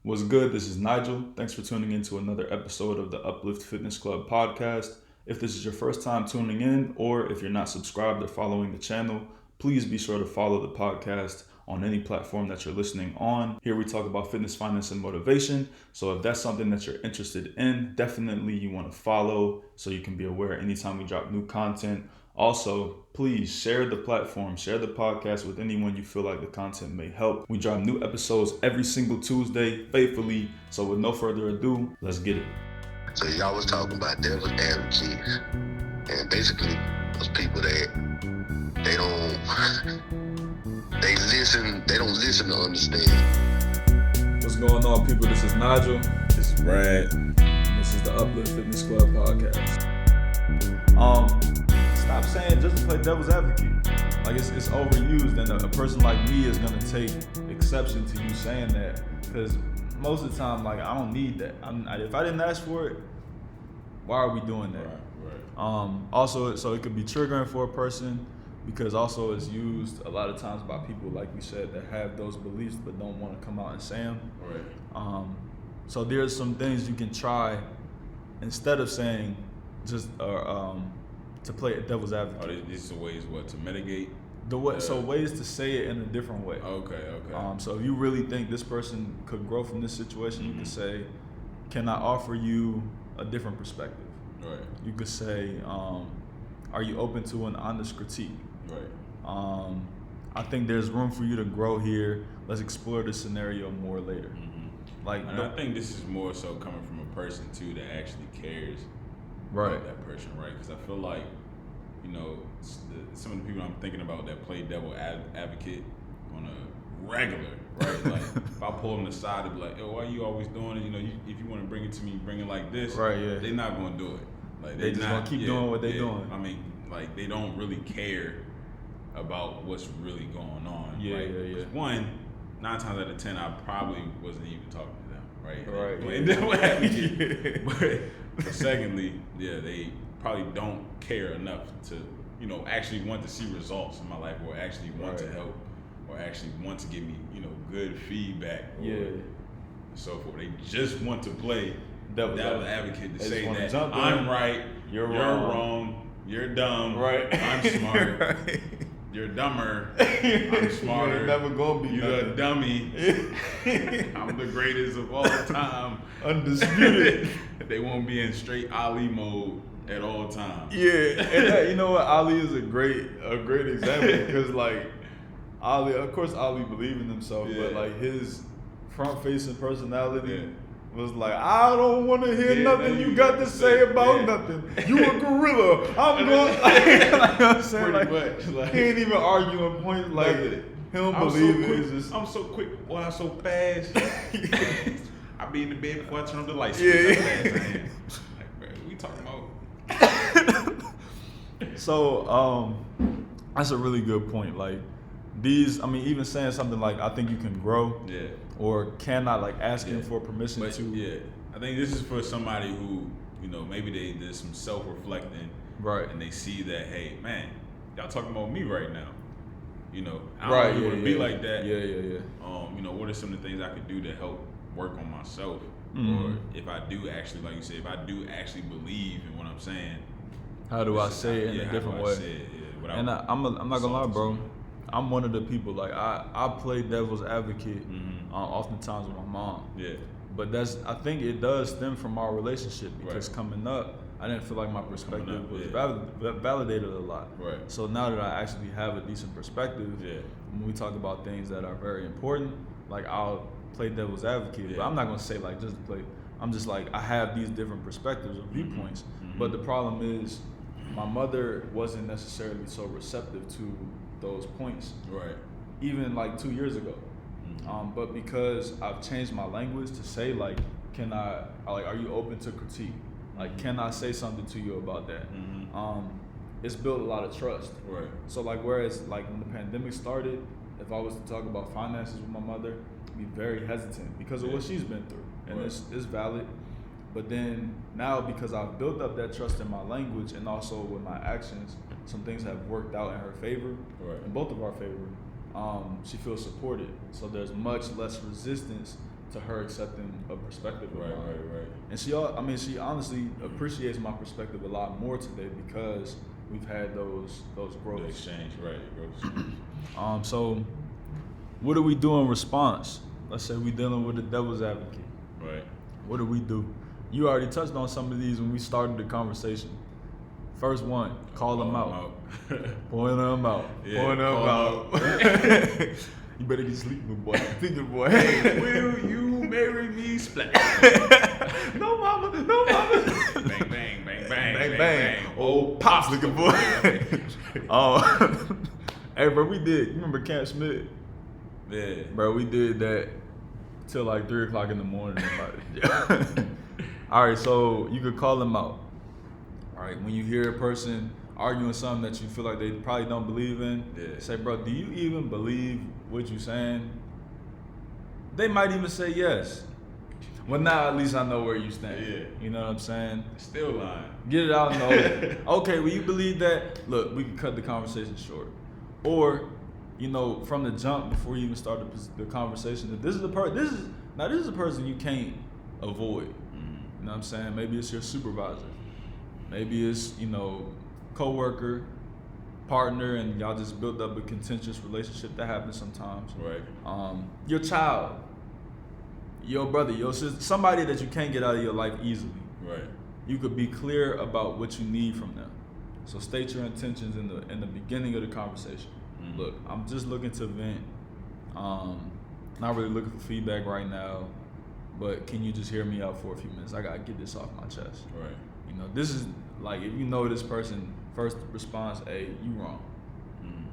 What's good? This is Nigel. Thanks for tuning in to another episode of the Uplift Fitness Club podcast. If this is your first time tuning in, or if you're not subscribed or following the channel, please be sure to follow the podcast on any platform that you're listening on. Here we talk about fitness, finance, and motivation. So if that's something that you're interested in, definitely you want to follow so you can be aware anytime we drop new content. Also, please share the platform, share the podcast with anyone you feel like the content may help. We drop new episodes every single Tuesday, faithfully. So with no further ado, let's get it. So y'all was talking about devil's advocates, and basically those people that they don't listen to understand. What's going on, people? This is Nigel. This is Brad. This is the Uplift Fitness Club podcast. Stop saying just to play devil's advocate. Like it's overused, and a person like me is gonna take exception to you saying that, because most of the time, like, I don't need that. If I didn't ask for it, why are we doing that? Right. Also, so it could be triggering for a person, because also it's used a lot of times by people, like we said, that have those beliefs but don't want to come out and say them. Right. So there's some things you can try instead of saying just to play devil's advocate. These are ways to mitigate? So ways to say it in a different way. Okay. So if you really think this person could grow from this situation, you could say, can I offer you a different perspective? Right. You could say, are you open to an honest critique? Right. I think there's room for you to grow here. Let's explore this scenario more later. And I think this is more so coming from a person too that actually cares about that person, right? Because I feel like, some of the people I'm thinking about that play devil advocate on a regular, right? Like if I pull them aside and be like, "Yo, why you always doing it? If you want to bring it to me, bring it like this." Right. Yeah. They're not going to do it. Like they just want to keep doing what they're doing. I mean, like they don't really care about what's really going on. Yeah. Right? Yeah. One, 9 times out of 10, I probably wasn't even talking to them. Right. Right. And then what happened? But secondly, they probably don't care enough to, actually want to see results in my life, or actually want to help, or actually want to give me, good feedback. So forth. They just want to play devil's advocate to say that I'm right, you're wrong, you're dumb, right? I'm smart. Right. You're dumber. I'm smarter. You're never gonna be. You're a dummy. I'm the greatest of all time. Undisputed. They won't be in straight Ali mode at all times. Yeah, and you know what? Ali is a great example, because like Ali, of course, Ali believed in himself, but like his front-facing personality. Was like, I don't want to hear nothing you got to say about nothing. You a gorilla. I'm going. Like I'm saying, pretty much. Like, he ain't even arguing points. Like he don't believe it. It's just, I'm so quick. Why I'm so fast? I be in the bed before I turn on the lights. Yeah. Like, bro, what we talking about? So that's a really good point. Like even saying something like, I think you can grow. Yeah. Or cannot, like asking for permission but, to. Yeah, I think this is for somebody who, maybe they did some self-reflecting. Right. And they see that, hey, man, y'all talking about me right now. I don't right, really want to be like that. Yeah. What are some of the things I could do to help work on myself? Or if I do actually, like you said, if I do actually believe in what I'm saying, how do I say it in a different way? And I'm not gonna lie, bro. I'm one of the people, like I play devil's advocate oftentimes with my mom. Yeah. But I think it does stem from our relationship, because coming up, I didn't feel like my perspective was validated a lot. Right. So now that I actually have a decent perspective, when we talk about things that are very important, like I'll play devil's advocate. But I'm not gonna say like just to play. I'm just like, I have these different perspectives or viewpoints. But the problem is, my mother wasn't necessarily so receptive to those points, right? Even like 2 years ago, but because I've changed my language to say like, are you open to critique? Like, can I say something to you about that? It's built a lot of trust. Right. So like, whereas like when the pandemic started, if I was to talk about finances with my mother, I'd be very hesitant because of what she's been through, and it's valid. But then now, because I've built up that trust in my language and also with my actions, some things have worked out in her favor, in both of our favor. She feels supported. So there's much less resistance to her accepting a perspective of mine. Right. And she honestly appreciates my perspective a lot more today because we've had those growths. The exchange, right? So what do we do in response? Let's say we're dealing with the devil's advocate. Right. What do we do? You already touched on some of these when we started the conversation. First one, call them out. Point them out. Yeah, Point them call out. You better get sleeping, boy. Thinking, boy. Hey, will you marry me? Splash. No, mama. Bang, bang, bang, bang, bang, bang. Oh, pops looking boy. Hey, bro, we did. You remember Camp Smith? Yeah. Bro, we did that till like 3 o'clock in the morning. All right, so you could call them out. All right, when you hear a person arguing something that you feel like they probably don't believe in, say, bro, do you even believe what you're saying? They might even say yes. Well, now at least I know where you stand. Yeah. You know what I'm saying? Still lying. Get it out in the open. Okay, well, you believe that? Look, we can cut the conversation short. Or, you know, from the jump before you even start the conversation, if this is a person you can't avoid. You know what I'm saying? Maybe it's your supervisor. Maybe it's, you know, coworker, partner, and y'all just built up a contentious relationship. That happens sometimes. Right. Your child, your brother, your sister, somebody that you can't get out of your life easily. Right. You could be clear about what you need from them. So state your intentions in the beginning of the conversation. Look, I'm just looking to vent. Not really looking for feedback right now, but can you just hear me out for a few minutes? I gotta get this off my chest. Right. You know, this is like, if you know this person, first response, hey, you wrong.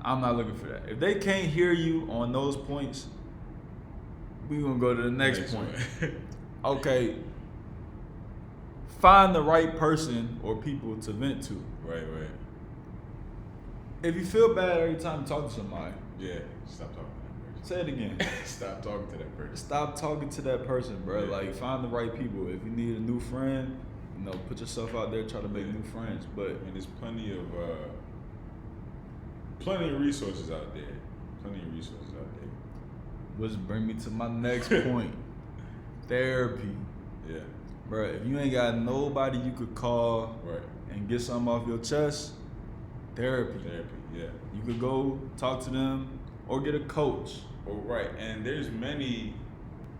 I'm not looking for that. If they can't hear you on those points, we gonna go to the next point. Okay, find the right person or people to vent to. Right. If you feel bad every time you talk to somebody, Yeah. Stop talking to that person. say it again. Stop talking to that person. Stop talking to that person, bro. Yeah. Like, find the right people. If you need a new friend, you know, put yourself out there, try to make new friends. But And there's plenty of resources out there. which bring me to my next point. Therapy. Yeah. Bro, if you ain't got nobody you could call Right. and get something off your chest, therapy. Yeah. You could go talk to them or get a coach. Well, right. And there's many,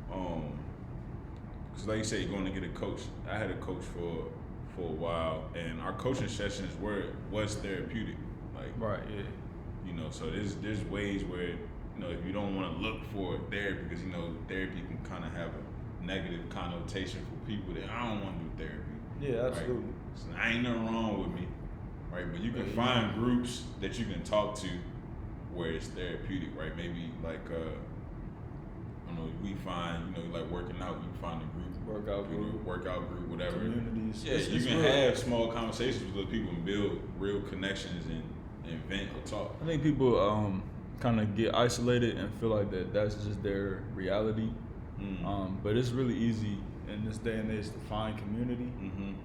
because like you say, you're going to get a coach. I had a coach for a while, and our coaching sessions was therapeutic. Like, Right, yeah. you know, so there's ways where, you know, if you don't want to look for therapy, because, you know, therapy can kind of have a negative connotation for people that I don't want to do therapy. Yeah, absolutely. Right? So ain't nothing wrong with me, right? But you can find groups that you can talk to where it's therapeutic, right? Maybe like, I don't know, we find, you know, like working out, you find a group. Workout group, whatever. communities. Yeah, you can have small conversations with other people and build real connections and vent or talk. I think people kind of get isolated and feel like that's just their reality. But it's really easy in this day and age to find community.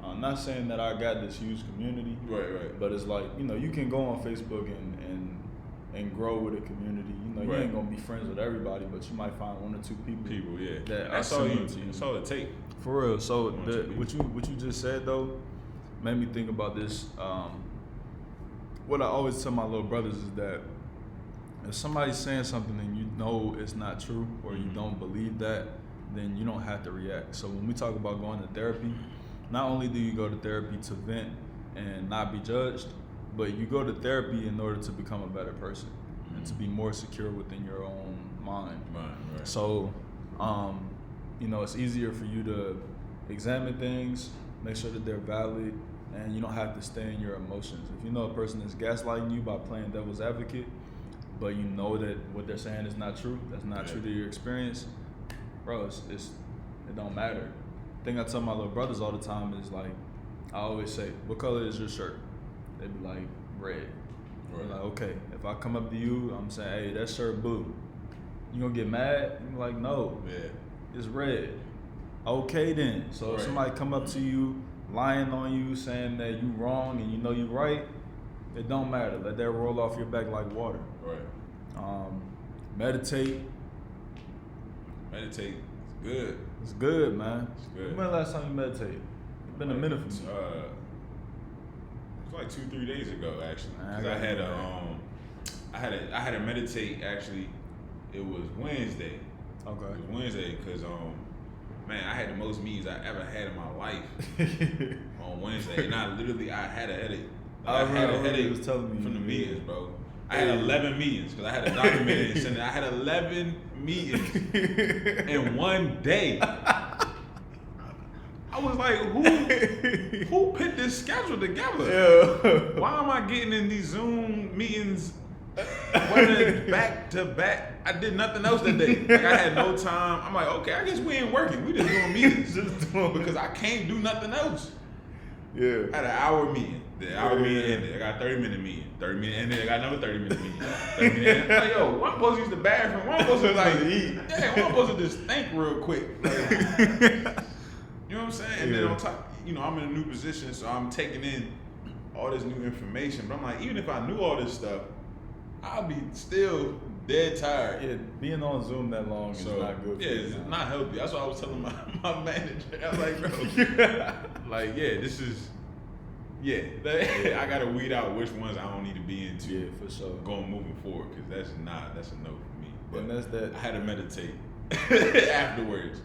I'm not saying that I got this huge community, Right. but it's like, you know, you can go on Facebook and grow with a community. You know, you ain't gonna be friends with everybody, but you might find one or two people. Yeah. That's all you. That's all it takes. For real. So One or two what you just said though made me think about this. What I always tell my little brothers is that if somebody's saying something and you know it's not true or you don't believe that, then you don't have to react. So when we talk about going to therapy, not only do you go to therapy to vent and not be judged, but you go to therapy in order to become a better person and to be more secure within your own mind. Right. So, you know, it's easier for you to examine things, make sure that they're valid, and you don't have to stay in your emotions. If you know a person is gaslighting you by playing devil's advocate, but you know that what they're saying is not true, that's not true to your experience, bro, it don't matter. The thing I tell my little brothers all the time is, like, I always say, what color is your shirt? They be like, red. Right. Like, okay, if I come up to you, I'm saying, hey, that shirt blue. You gonna get mad? You like, no, it's red. Okay then. So if somebody come up to you, lying on you, saying that you wrong and you know you right, it don't matter. Let that roll off your back like water. Right. Meditate. Good. It's good, man. It's good. When the last time you meditated? It's been a minute for me. It was like 2-3 days ago, actually. Man, Cause I had to meditate. Actually, it was Wednesday. Okay. It was Wednesday because man, I had the most meetings I ever had in my life on Wednesday, and I had a headache. I had a headache was telling me from the meetings, bro. I had 11 meetings because I had a document and send it. I had 11 meetings in one day. I was like, who put this schedule together? Yeah. Why am I getting in these Zoom meetings running back to back? I did nothing else that day. Like, I had no time. I'm like, okay, I guess we ain't working. We just doing meetings. Because I can't do nothing else. Yeah. I had an hour meeting. The hour meeting ended. I got a 30-minute meeting. 30-minute ended. I got another 30-minute meeting. 30-minute ended. I'm like, yo, one supposed to use the bathroom. One supposed to like eat. Yeah, one supposed to just think real quick. Like, you know what I'm saying? And then on top, I'm in a new position, so I'm taking in all this new information. But I'm like, even if I knew all this stuff, I'll be still dead tired. Yeah, being on Zoom that long is not good for you. Yeah, it's not healthy. That's what I was telling my manager. I was like, bro, like, this is, I gotta weed out which ones I don't need to be into. Yeah, for sure. Moving forward, because that's a no for me. But and that's that. I had to meditate afterwards.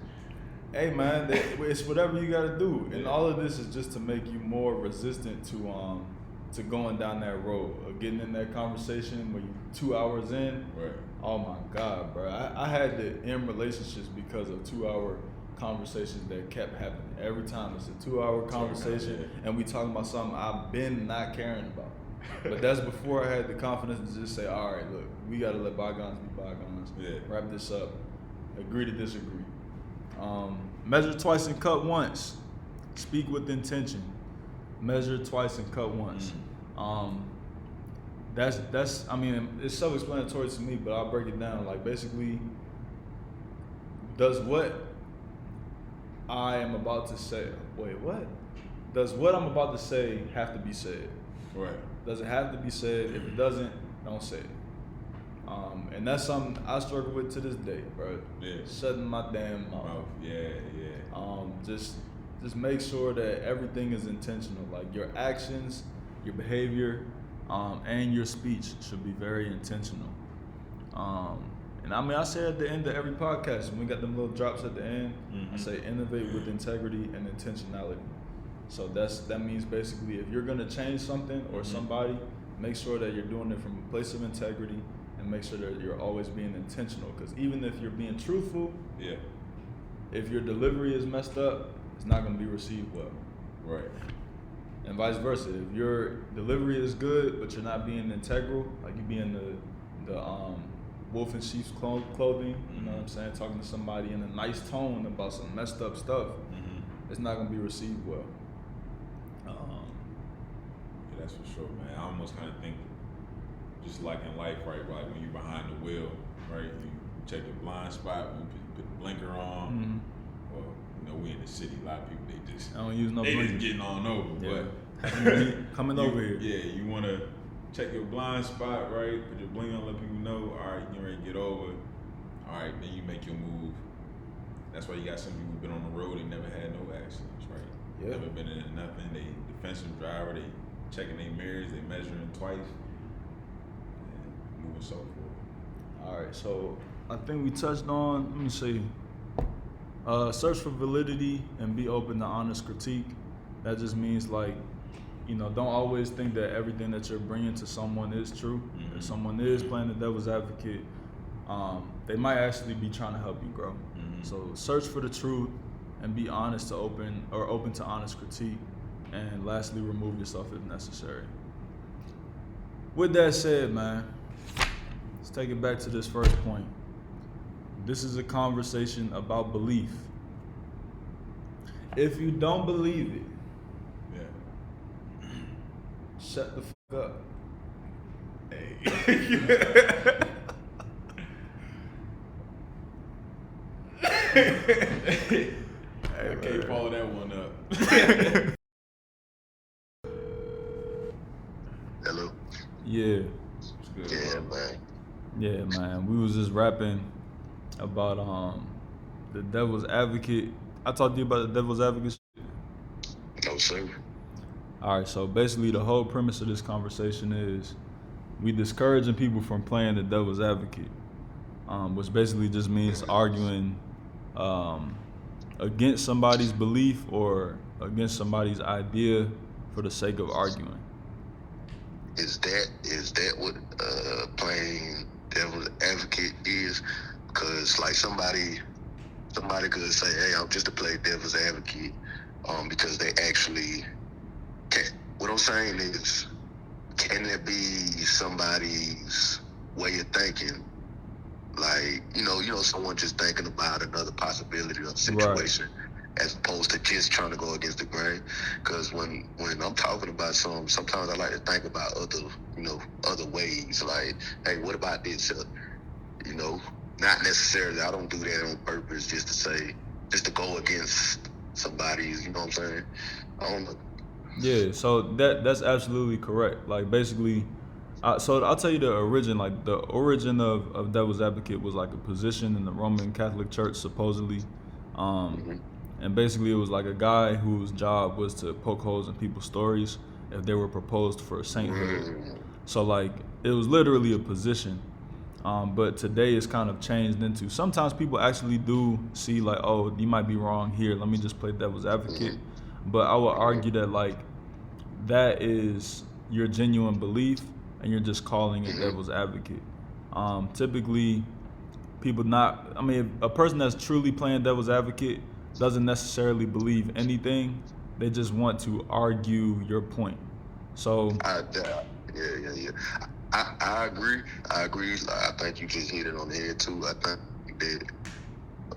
Hey man, it's whatever you gotta do, and all of this is just to make you more resistant to going down that road, or getting in that conversation when you 2 hours in. Right. Oh my God, bro! I had to end relationships because of 2 hour conversations that kept happening. Every time it's a 2 hour conversation, and we talking about something I've been not caring about. But that's before I had the confidence to just say, all right, look, we gotta let bygones be bygones. Yeah. Wrap this up. Agree to disagree. Measure twice and cut once. Speak with intention. Measure twice and cut once. That's I mean, it's self-explanatory to me, but I'll break it down. Like, basically, does what I am about to say, does what I'm about to say have to be said? Right. Does it have to be said? If it doesn't, don't say it. And that's something I struggle with to this day, bro. Yeah. Shutting my damn mouth. Just make sure that everything is intentional. Like, your actions, your behavior, and your speech should be very intentional. And I mean, I say at the end of every podcast, when we got them little drops at the end, I say innovate with integrity and intentionality. So that means basically, if you're gonna change something or somebody, make sure that you're doing it from a place of integrity, and make sure that you're always being intentional. Because even if you're being truthful, if your delivery is messed up, it's not gonna be received well. Right. And vice versa. If your delivery is good, but you're not being integral, like you being the wolf in sheep's clothing, you know what I'm saying? Talking to somebody in a nice tone about some messed up stuff, it's not gonna be received well. That's for sure, man. I almost kind of think, just like in life, right? Like when you're behind the wheel, right? You check your blind spot, when you put the blinker on. Well, we in the city. A lot of people, they just getting on over. Yeah. But coming over here. Yeah, you want to check your blind spot, right? Put your blinker on, let people know. All right, you ready to get over. All right, then you make your move. That's why you got some people who've been on the road. They never had no accidents, right? Yeah. Never been in nothing. They defensive driver. They checking their mirrors. They measuring twice. And moving so forth. All right, so I think we touched on, let me see, search for validity and be open to honest critique. That just means, like, don't always think that everything that you're bringing to someone is true. If someone is playing the devil's advocate, they might actually be trying to help you grow. So search for the truth and be open to honest critique. And lastly, remove yourself if necessary. With that said, man, let's take it back to this first point. This is a conversation about belief. If you don't believe it, shut the fuck up. Hey. I can't follow that one up. Hello? Yeah. Yeah, man. Yeah, man. We was just rapping about the devil's advocate. I talked to you about the devil's advocate. No, sir. All right, so basically the whole premise of this conversation is we discouraging people from playing the devil's advocate, which basically just means arguing against somebody's belief or against somebody's idea for the sake of arguing. Is that what playing devil's advocate is? Because like somebody could say, hey, I'm just to play devil's advocate, because they actually can. What I'm saying is, can it be somebody's way of thinking? Like, someone just thinking about another possibility of situation, as opposed to just trying to go against the grain. Because when I'm talking about something, sometimes I like to think about other ways. Like, hey, what about this? Not necessarily. I don't do that on purpose, just to go against somebody's. You know what I'm saying? I don't know. Yeah, so that's absolutely correct. Like basically, so I'll tell you the origin. Like the origin of devil's advocate was like a position in the Roman Catholic Church supposedly, and basically it was like a guy whose job was to poke holes in people's stories if they were proposed for sainthood. So like it was literally a position. But today it's kind of changed into, sometimes people actually do see like, oh, you might be wrong here, let me just play devil's advocate. But I would argue that like that is your genuine belief and you're just calling it devil's advocate. Typically a person that's truly playing devil's advocate doesn't necessarily believe anything. They just want to argue your point. So yeah. I agree. I think you just hit it on the head too. I think that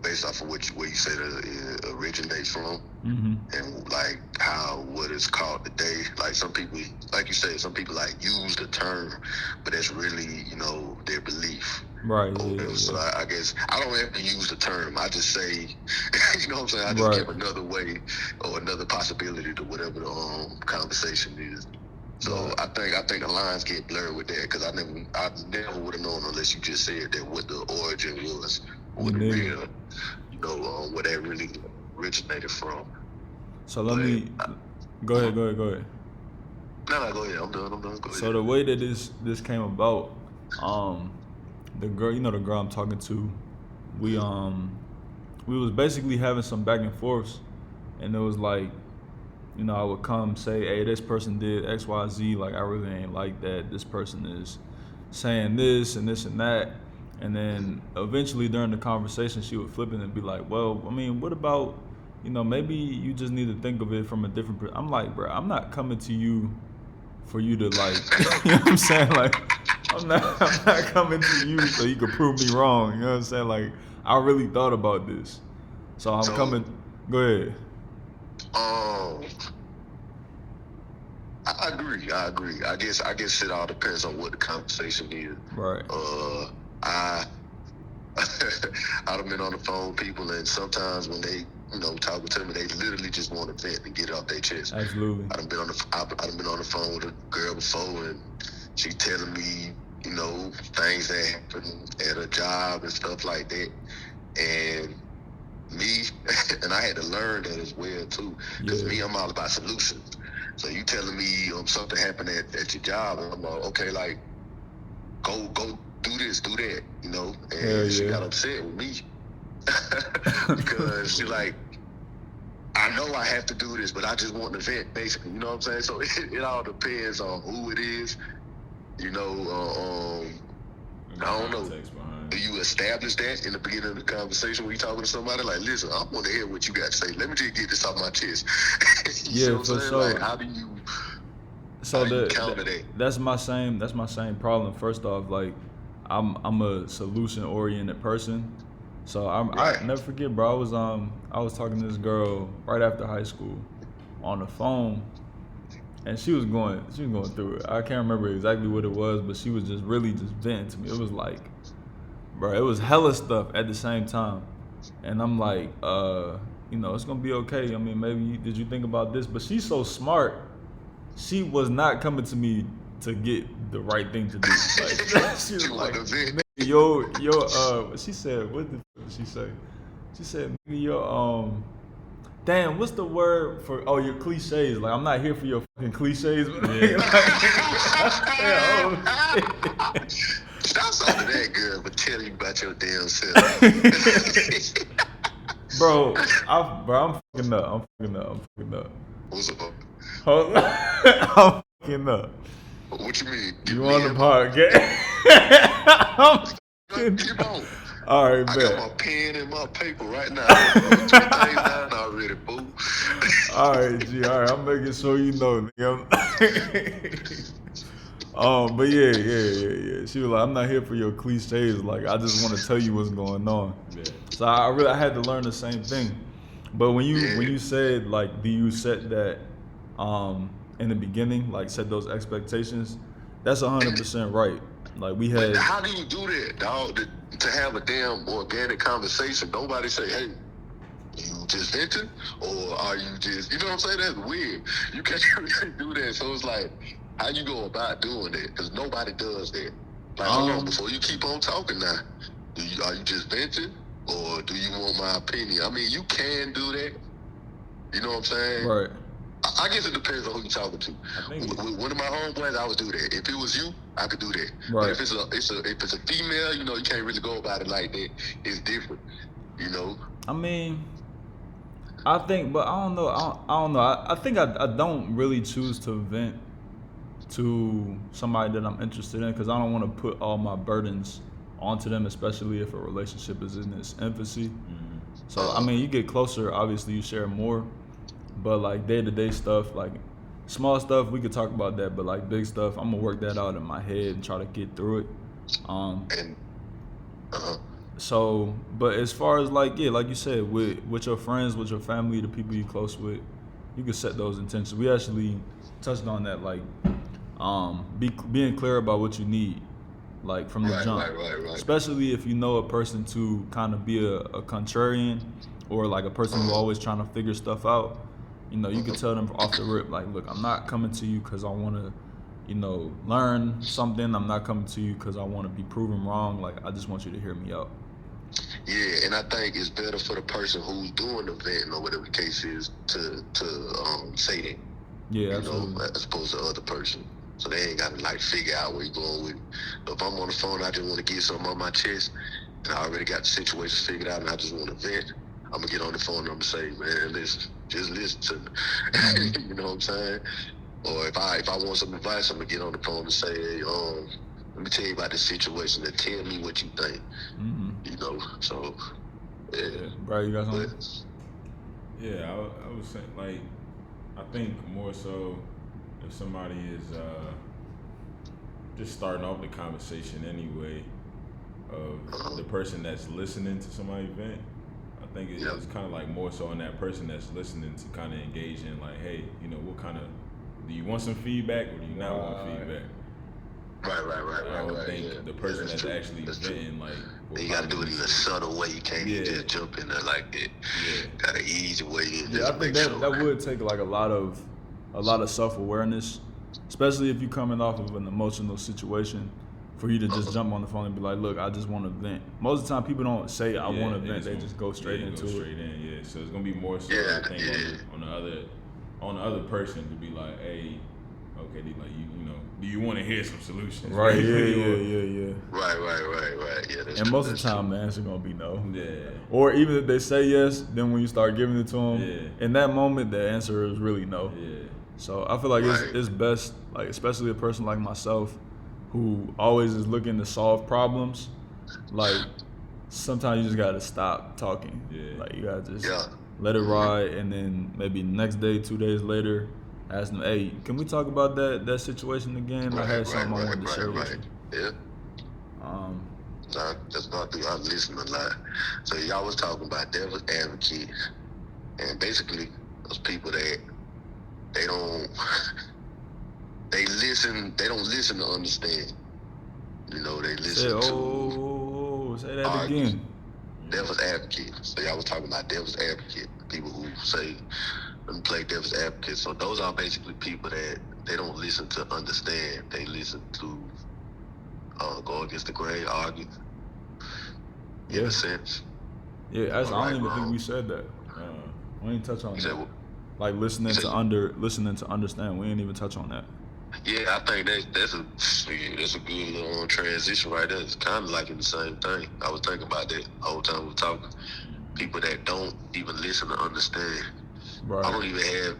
based off of where you said it originates from, and like what is called today. Like some people, like you said, some people like use the term, but that's really their belief. Right. So I guess I don't have to use the term. I just say, you know what I'm saying. I just give another way or another possibility to whatever the conversation is. So I think the lines get blurred with that, because I never would have known unless you just said that what the origin was, what the real, where that really originated from. So let me go ahead. No, go ahead. I'm done. Go ahead. So the way that this came about, the girl I'm talking to, we was basically having some back and forths, and it was like, I would come say, hey, this person did X, Y, Z. Like, I really ain't like that. This person is saying this and this and that. And then eventually during the conversation, she would flip it and be like, well, I mean, what about, maybe you just need to think of it from a different I'm like, bro, I'm not coming to you for you to like, you know what I'm saying? Like, I'm not coming to you so you can prove me wrong. You know what I'm saying? Like, I really thought about this. So I'm coming. Go ahead. I agree. I guess it all depends on what the conversation is. Right. I've been on the phone with people, and sometimes when they, talking to me, they literally just want to vent and get it off their chest. Absolutely. I've been on the phone with a girl before, and she telling me, things that happen at a job and stuff like that, and me, and I had to learn that as well too, because me, I'm all about solutions. So you telling me something happened at your job, and I'm like, okay, like go do this, do that, and she got upset with me because she like, I know I have to do this, but I just want to vent, basically, you know what I'm saying? So it all depends on who it is, I don't know. Do you establish that in the beginning of the conversation when you're talking to somebody? Like, listen, I want to hear what you got to say. Let me just get this off my chest. For sure. Like, how do you counter that? That's my same problem. First off, like, I'm a solution oriented person. So I never forget, bro. I was talking to this girl right after high school on the phone, and she was going through it. I can't remember exactly what it was, but she was just really just venting to me. It was like, bro, it was hella stuff at the same time. And I'm like, it's gonna be okay. I mean, maybe did you think about this? But she's so smart. She was not coming to me to get the right thing to do. Like, she was like, she said, what the fuck did she say? She said, "Nigga, your damn, what's the word for your cliches? Like, I'm not here for your fucking cliches." But Stop talking to that girl, but tell you about your damn self. Bro, I'm fucking up. What's up? I'm fucking up. What you mean? You on the podcast? Keep on. All right, I bet. got my pen and my paper right now. I wrote 2 things down already, boo. All right, G. All right, I'm making sure you know, nigga. But yeah. She was like, "I'm not here for your cliches. Like, I just want to tell you what's going on." Yeah. So I had to learn the same thing. But when you said, like, do you set that in the beginning, like set those expectations? That's 100% right. Like we had. But how do you do that, dog? To have a damn organic conversation, nobody say, "Hey, you just venting," or are you just, you know what I'm saying? That's weird. You can't really do that. So it's like, how you go about doing that? Because nobody does that. Like, hold on, before you keep on talking now, are you just venting, or do you want my opinion? I mean, you can do that. You know what I'm saying? Right. I guess it depends on who you're talking to. With one of my homeboys, I would do that. If it was you, I could do that. Right. But if it's a female, you know, you can't really go about it like that. It's different, you know. I mean, I think, but I don't know. I don't know. I think I don't really choose to vent to somebody that I'm interested in because I don't want to put all my burdens onto them, especially if a relationship is in its infancy. Mm-hmm. So I mean, you get closer, obviously you share more, but like day-to-day stuff, like small stuff, we could talk about that, but like big stuff, I'm gonna work that out in my head and try to get through it. So, but as far as like you said, with your friends, with your family, the people you close with, you can set those intentions. We actually touched on that, like being clear about what you need, like from the jump. Right. Especially if you know a person to kind of be a contrarian or like a person who always trying to figure stuff out. You know, you can tell them off the rip, like, look, I'm not coming to you because I want to, you know, learn something. I'm not coming to you because I want to be proven wrong. Like, I just want you to hear me out. Yeah, and I think it's better for the person who's doing the venting or whatever the case is to say that. Yeah, absolutely. You know, as opposed to the other person. So they ain't got to like figure out where you're going with it. But if I'm on the phone, I just want to get something on my chest, and I already got the situation figured out, and I just want to vent. I'm gonna get on the phone and I'm gonna say, man, just listen to me. You know what I'm saying? Or if I want some advice, I'm gonna get on the phone and say, hey, let me tell you about this situation and tell me what you think. Mm-hmm. You know, so yeah. Brian, you got something? Yeah, I was saying, like, I think more so if somebody is just starting off the conversation anyway, of the person that's listening to somebody vent, I think it's kind of like more so on that person that's listening to kind of engage in, like, hey, you know, what kind of, do you want some feedback or do you not want feedback? Right. I would think the person that's actually venting, like, you gotta do it in a subtle way. You can't just jump in there like that. Yeah. Gotta ease your way in. Yeah, I think that would take like a lot of self-awareness, especially if you're coming off of an emotional situation, for you to just jump on the phone and be like, look, I just want to vent. Most of the time, people don't say I want to vent; they just go straight into it. So it's gonna be more so, I think, on the other person to be like, hey, okay, like you know, do you want to hear some solutions? Right. Yeah. Right. Yeah. And most of the time, the answer gonna be no. Yeah. Or even if they say yes, then when you start giving it to them, in that moment, the answer is really no. Yeah. So I feel like it's best, like especially a person like myself, who always is looking to solve problems. Like sometimes you just gotta stop talking. Yeah. Like you gotta just let it ride, and then maybe next day, 2 days later, ask them, hey, can we talk about that situation again? I had something I wanted to share with you. Yeah. That's not I listen a lot. So y'all was talking about devil's advocate, and basically those people that they don't listen to understand. You know, they listen say that again. Devil's advocate. So y'all was talking about devil's advocate. People who say, let me play devil's advocate. So those are basically people that they don't listen to understand. They listen to go against the grain, argue. In a sense. Yeah, I don't even think we said that. We didn't touch on that. Like listening to understand. We didn't even touch on that. Yeah, I think that's a good little transition right there. It's kind of like in the same thing. I was thinking about that the whole time we were talking. People that don't even listen to understand. Right. I don't even if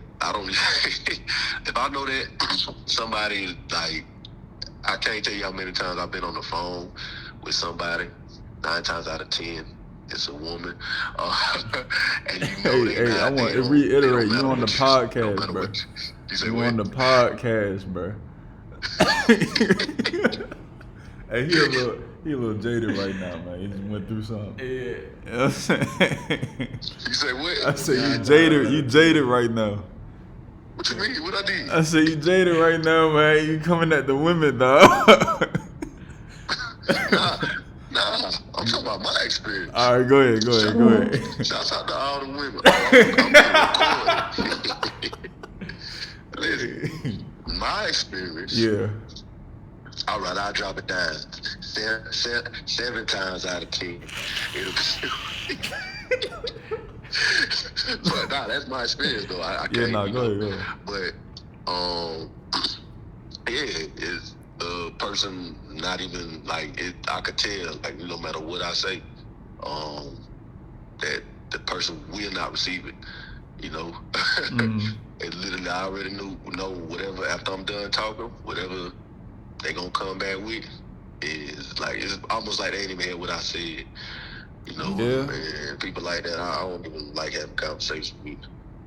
I know that somebody, like, I can't tell you how many times I've been on the phone with somebody. 9 times out of 10, it's a woman. And you know hey, I want to reiterate, you on the podcast, bro. You on the podcast, bro. Hey, he a little jaded right now, man. He just went through something. Yeah. You know what I'm saying? You say what? I said you jaded right now. What you mean? What I did? I said you jaded right now, man. You coming at the women, dog. Nah, I'm talking about my experience. All right, go ahead. Shouts out to all the women. I'm Listen, my experience. Yeah. All right, I'll drop it down. 7 times out of 10. But nah, that's my experience though. I can't. Go ahead. But it's the person not even like it. I could tell, like, no matter what I say, that the person will not receive it. You know, and literally, I already know whatever. After I'm done talking, whatever they gonna come back with is like, it's almost like they ain't even hear what I said. You know, and people like that, I don't even like having conversations with.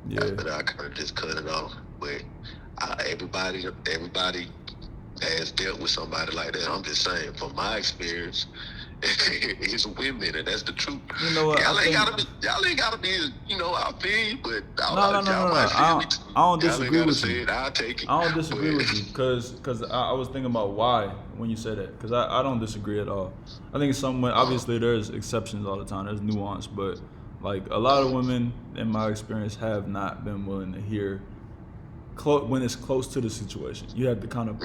Yeah. But I kind of just cut it off. But everybody has dealt with somebody like that. I'm just saying, from my experience, it's women, and that's the truth. You know what? Y'all ain't gotta be, I feel you, but no. I don't disagree with you. I'll take it. I don't disagree with you because I was thinking about why when you said that, because I don't disagree at all. I think obviously there's exceptions all the time. There's nuance, but like a lot of women, in my experience, have not been willing to hear when it's close to the situation. You have to kind of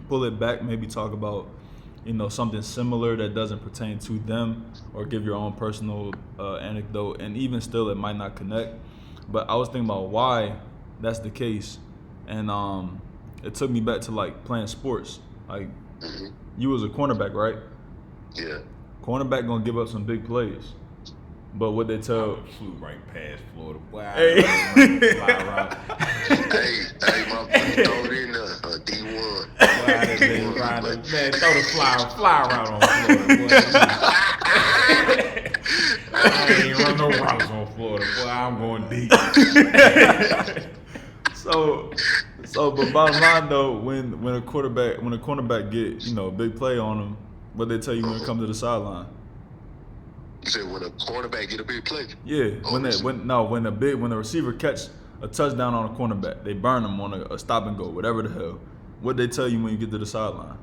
pull it back, maybe talk about something similar that doesn't pertain to them, or give your own personal anecdote, and even still it might not connect. But I was thinking about why that's the case, and it took me back to like playing sports. Like you was a cornerback, right? Yeah. Cornerback gonna give up some big plays, but what they tell flew right past Florida. Wow. Hey, hey, my boy, throw it in the D1. Man, throw the fly around on Florida, boy. I ain't run no routes on Florida, boy. I'm going deep. But bottom line though, when a cornerback get a big play on him, what they tell you when it comes to the sideline? You said when a cornerback get a big play? Yeah, when the receiver catch a touchdown on a cornerback, they burn him on a stop and go, whatever the hell. What they tell you when you get to the sideline?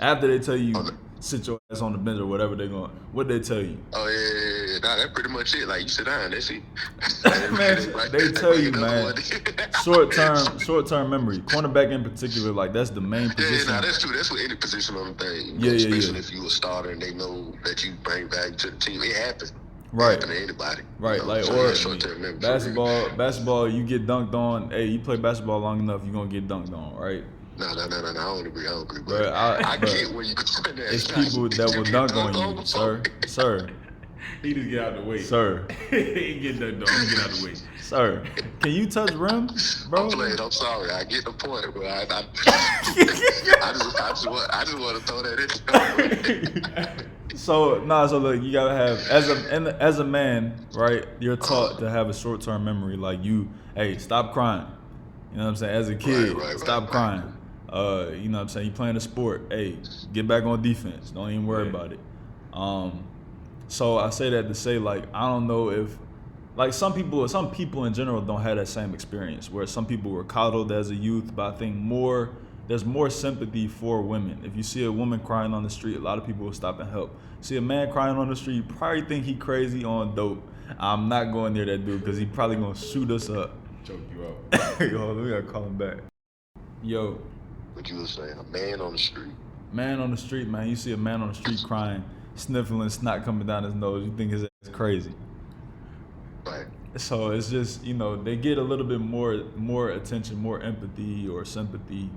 After they tell you sit your ass on the bench or whatever they're going, what they tell you? Oh yeah. Nah, that's pretty much it. Like, you sit down, that's it. Man, they tell you, man. Short term memory. Cornerback in particular, like that's the main position. Yeah, that's true. That's with any position on the thing. Especially if you a starter and they know that you bring value to the team. It happens. Right. It happens to anybody. Right. Like, or basketball, you get dunked on. Hey, you play basketball long enough, you're gonna get dunked on, right? No. I don't agree. But I get where you go in there. It's people that will dunk on you, sir. He just get out the way. Sir. He get dunked on. He get out the way. Sir, can you touch rim, bro? I'm sorry. I get the point, bro. I just want to throw that in. So look, you gotta have as a man, right? You're taught to have a short-term memory. Like hey, stop crying. You know what I'm saying? As a kid, stop crying. You know what I'm saying? You playing a sport. Hey, get back on defense. Don't even worry about it. So I say that to say, like, I don't know if, like, some people in general don't have that same experience, where some people were coddled as a youth, but I think there's more sympathy for women. If you see a woman crying on the street, a lot of people will stop and help. See a man crying on the street, you probably think he crazy on dope. I'm not going near that dude because he probably gonna shoot us up. Choke you up. Yo, we gotta call him back. Yo. What you was saying? A man on the street. Man on the street, man. You see a man on the street crying, sniffling, snot coming down his nose. You think his It's crazy. Right. So it's just, they get a little bit more attention, more empathy or sympathy,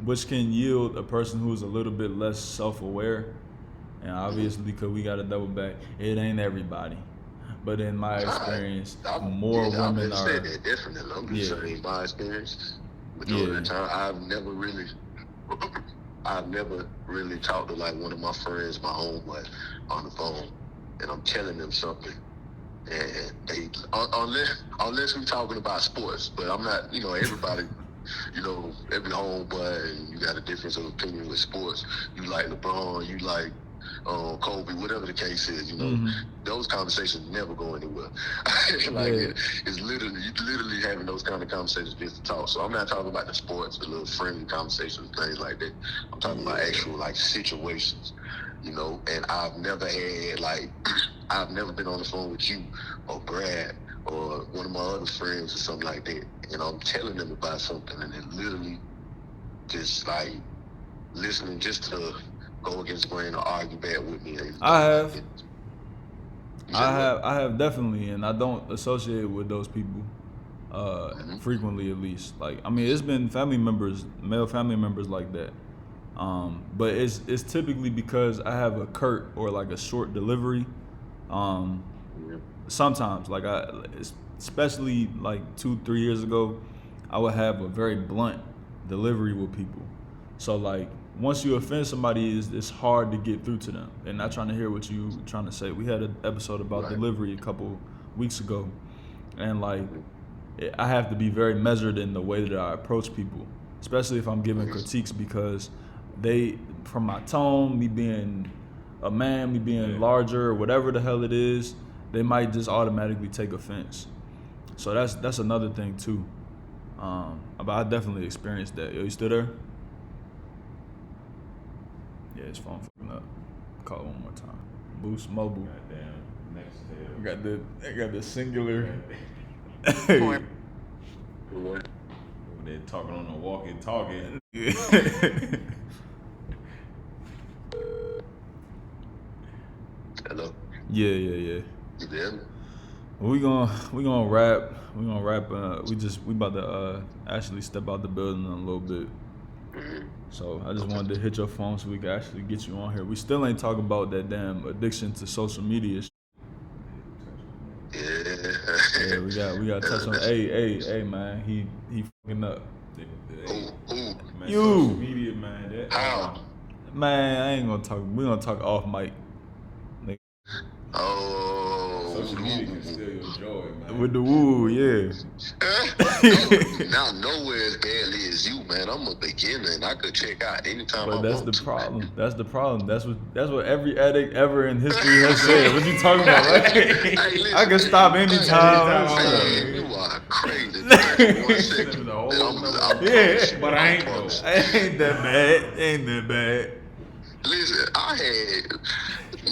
which can yield a person who's a little bit less self-aware. And obviously, because we got to double back, it ain't everybody. But in my experience, more women are. Said that definitely. I'm just saying my experience. Majority of the time, I've never really talked to like one of my friends, my homeboy, on the phone, and I'm telling them something, and they unless we're talking about sports, but I'm not. Everybody. Every homeboy, and you got a difference of opinion with sports. You like LeBron, you like Kobe, whatever the case is. Those conversations never go anywhere. It's literally having those kind of conversations just to talk. So I'm not talking about the sports, the little friendly conversations, things like that. I'm talking about actual like situations. And I've never had I've never been on the phone with you or Brad or one of my other friends or something like that, and I'm telling them about something, and they're literally just like listening just to go against the grain or argue bad with me. I have definitely, and I don't associate with those people frequently, at least. Like, I mean, it's been male family members like that. But it's typically because I have a curt or like a short delivery. Sometimes, like especially like 2-3 years ago, I would have a very blunt delivery with people. So like once you offend somebody, it's hard to get through to them. They're not trying to hear what you trying to say. We had an episode about delivery a couple weeks ago, and like I have to be very measured in the way that I approach people, especially if I'm giving critiques, because from my tone, me being a man, me being larger, or whatever the hell it is, they might just automatically take offense. So that's another thing too. But I definitely experienced that. Yo, you still there? Yeah, his phone fucking up. Call it one more time. Boost Mobile. Goddamn, next I got the singular. They're talking on the walkie-talkie. Hello. Yeah. You there? We gonna wrap. We about to actually step out the building in a little bit. So I just wanted to hit your phone so we could actually get you on here. We still ain't talking about that damn addiction to social media. Yeah, we got to touch on. Hey, man, he fucking up. Man, You. social media, man. How? Man, I ain't gonna talk. We gonna talk off mic. Social media can steal your joy, man. With the woo, yeah. Now nowhere as badly as you, man. I'm a beginner and I could check out anytime I want to. But that's the problem. That's the problem. That's what every addict ever in history has said. What you talking about, right? Hey, listen, I can stop anytime. Hey, you are crazy. Yeah, but I ain't though. Ain't that bad. Listen,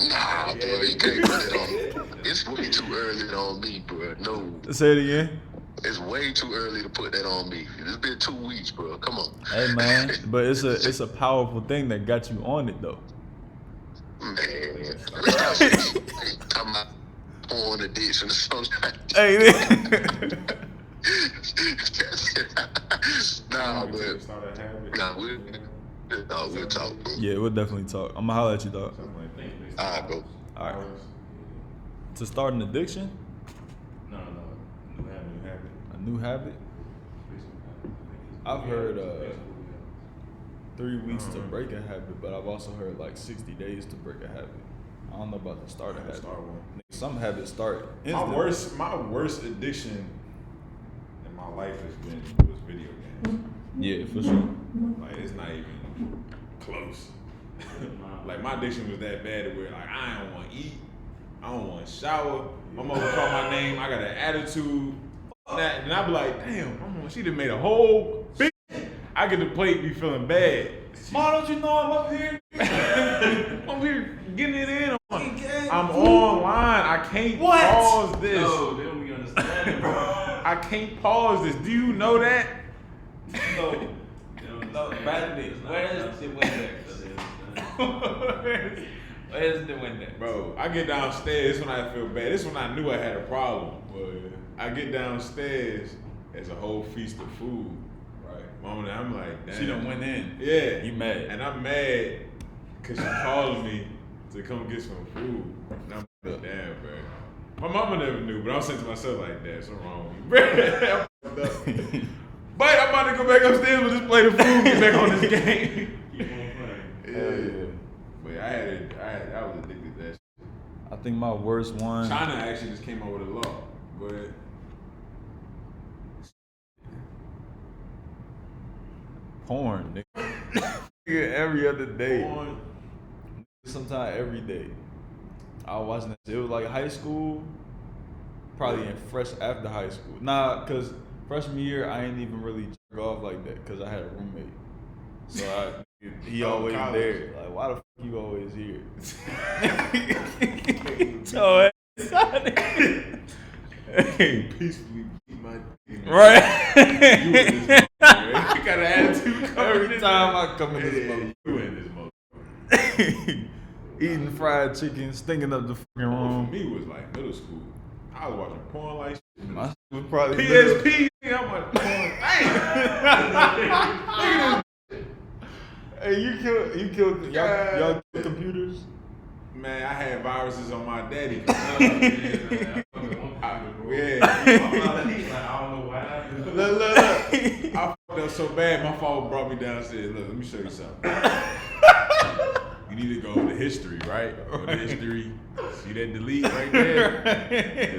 nah, bro, you can't put it on. It's way too early on me, bro. No. Say it again. It's way too early to put that on me. It's been 2 weeks, bro. Come on. Hey, man, but it's a powerful thing that got you on it, though. Man, stop talking about porn addiction or something like that. Hey, we'll talk, bro. Yeah, we'll definitely talk. I'm gonna holler at you, dog. Alright, bro. Alright. To start an addiction? No. A new habit? I've heard 3 weeks to break a habit, but I've also heard like 60 days to break a habit. I don't know about to start a habit. Some habits start instantly. My worst addiction in my life was video games. Yeah, for sure. Like, it's not even close. Like, my addiction was that bad where like I don't want to eat, I don't want to shower. My mother called my name, I got an attitude. That, and I be like, damn, she done made a whole big. I get to play, be feeling bad. Mom, don't you know I'm up here? I'm here getting it in. I'm online. I can't pause this. No, they don't be understanding, bro. I can't pause this. Do you know that? No, Bradley, where is the window? Where's the window? Bro, I get downstairs. This when I feel bad. This when I knew I had a problem. I get downstairs. There's a whole feast of food. Right. Mama, I'm like, damn. She done went in. Yeah. You mad? And I'm mad because she calling me to come get some food. And I'm like, damn, bro. My mama never knew, but I'm saying to myself like, that's what's wrong with you, bro. But I'm about to go back upstairs with this plate of food, get back on this game. Keep on playing. Yeah. But I was addicted to that shit. I think my worst one. China actually just came out with a law, but Porn, nigga. Every other day. porn. Sometimes every day. I was watching that shit. It was like high school, probably in fresh after high school. Nah, cause freshman year I ain't even really jerk off like that, cause I had a roommate. So he always college. there. Like, why the fuck you always here? So hey, Peacefully beat my dick. right. You in this motherfucker. You got an attitude Every time I come in this motherfucker. You in this motherfucker. motherfucker, eating fried chicken, stinking up the fucking For room. me, it was like middle school. I was watching porn like shit. My shit was probably PSP, I'm watching porn. Damn. Hey, you killed y'all kill computers? Man, I had viruses on my daddy. Yeah. I don't know why. Look. I fucked up so bad, my father brought me downstairs. Look, let me show you something. You need to go to history, right? Go to history. See that delete right there?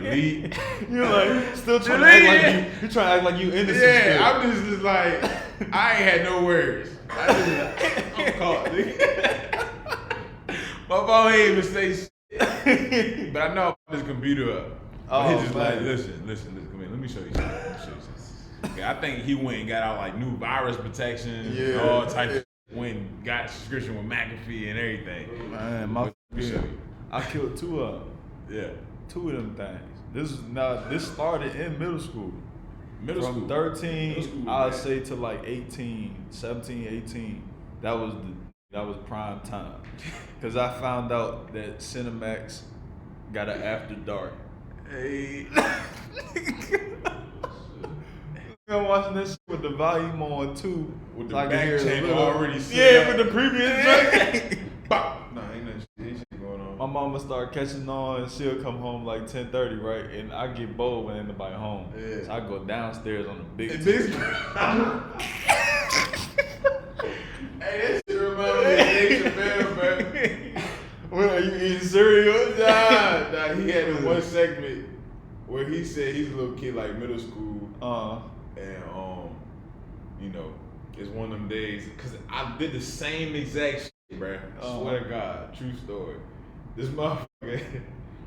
Delete. You're like still trying to act like you trying to act like you innocent. Yeah, I'm just like, I ain't had no words. I'm caught, nigga. My phone ain't even say shit. But I know I put this computer up. But he just like, listen, come here. Let me show you something. Yeah, I think he went and got out like new virus protection, and all types of shit. Went and got a subscription with McAfee and everything. Man, Let me show you. I killed two of them. Yeah. Two of them things. This started in middle school. Middle From school. 13, Middle school, I'd man. say to like 18, 17, 18. That was prime time. Cause I found out that Cinemax got an after dark. Hey. I'm watching this shit with the volume on too. With the so I can back hear a channel little- already set Yeah, up. with the previous joint. Bop. Nah, ain't nothing shit going on. My mama start catching on and she'll come home like 10:30, right? And I get bored when ain't nobody home. Yeah. So I go downstairs on the big Hey, TV. that shit remind me of Dave Chappelle, man. When are you eating cereal? Nah, he had one segment where he said he's a little kid, like middle school, and you know, it's one of them days, cause I did the same exact shit, bruh. I swear to God, true story. This motherfucker,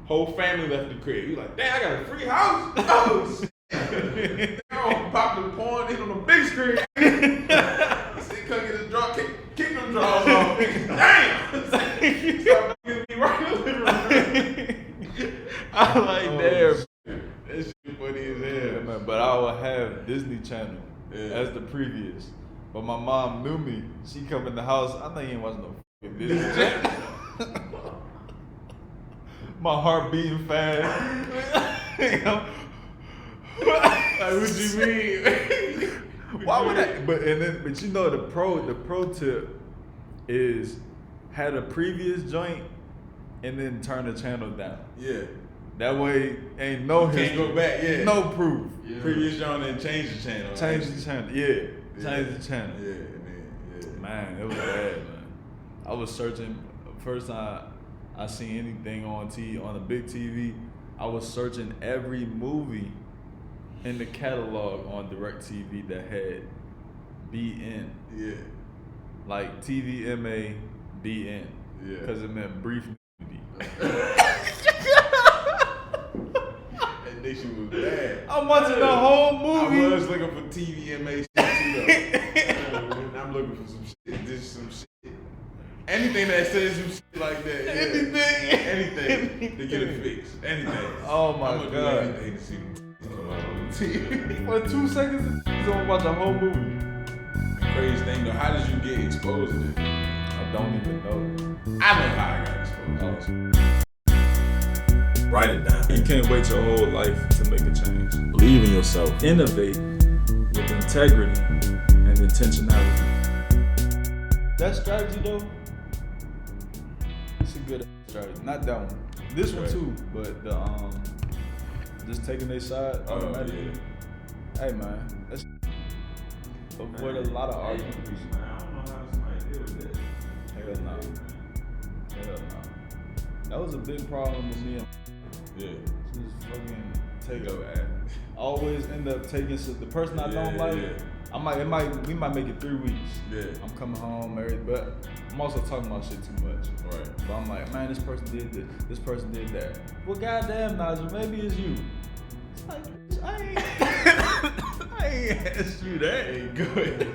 whole family left the crib. He like, damn, I got a free house. Oh shit. Oh, pop the porn in on the big screen. He said, come get his draw, kick them draws off. Damn. Stop getting me right in the living room. I like damn. That shit funny as Yeah, hell. man, but I would have Disney Channel Yeah. as the previous. But my mom knew me. She come in the house. I know you ain't watching no fucking Disney Channel. My heart beating fast. Like, what you mean? Why would I? But you know the pro tip is had a previous joint and then turn the channel down. Yeah. That way ain't no Can't history. go back, yeah. No proof. Yeah. Previous John didn't change the channel. Change the channel. Yeah. Change the channel. Yeah, man. Man, it was bad, man. I was searching first time I seen anything on a big TV. I was searching every movie in the catalog on DirecTV that had BN, Yeah. like TVMA BN, Yeah. because it meant brief nudity. That shit was bad. I'm watching the whole movie. I was looking for TVMA shit too though. I'm looking for some shit. Just some shit. Anything that says some shit like that. Yeah. Anything to get it fixed. Anything. Oh my I'm gonna do God. anything to see them come out on TV. For 2 seconds, you don't watch the whole movie. Crazy thing though, how did you get exposed to it? My don't even know. I know how I got exposed. Write it down. You can't wait your whole life to make a change. Believe in yourself. Innovate with integrity and intentionality. That strategy though, it's a good strategy. Not that one. This one too, but the just taking their side automatically. Hey man, let's avoid a lot of arguments. I don't know how somebody deal with that. Hell no. Hell no. That was a big problem with me. Yeah. Just fucking take always end up taking the person I don't like. Yeah. We might make it 3 weeks. Yeah. I'm coming home married, but I'm also talking about shit too much. Right. But I'm like, man, this person did this, this person did that. Well, goddamn, Nigel, maybe it's you. It's like, I ain't asked you that. Ain't good.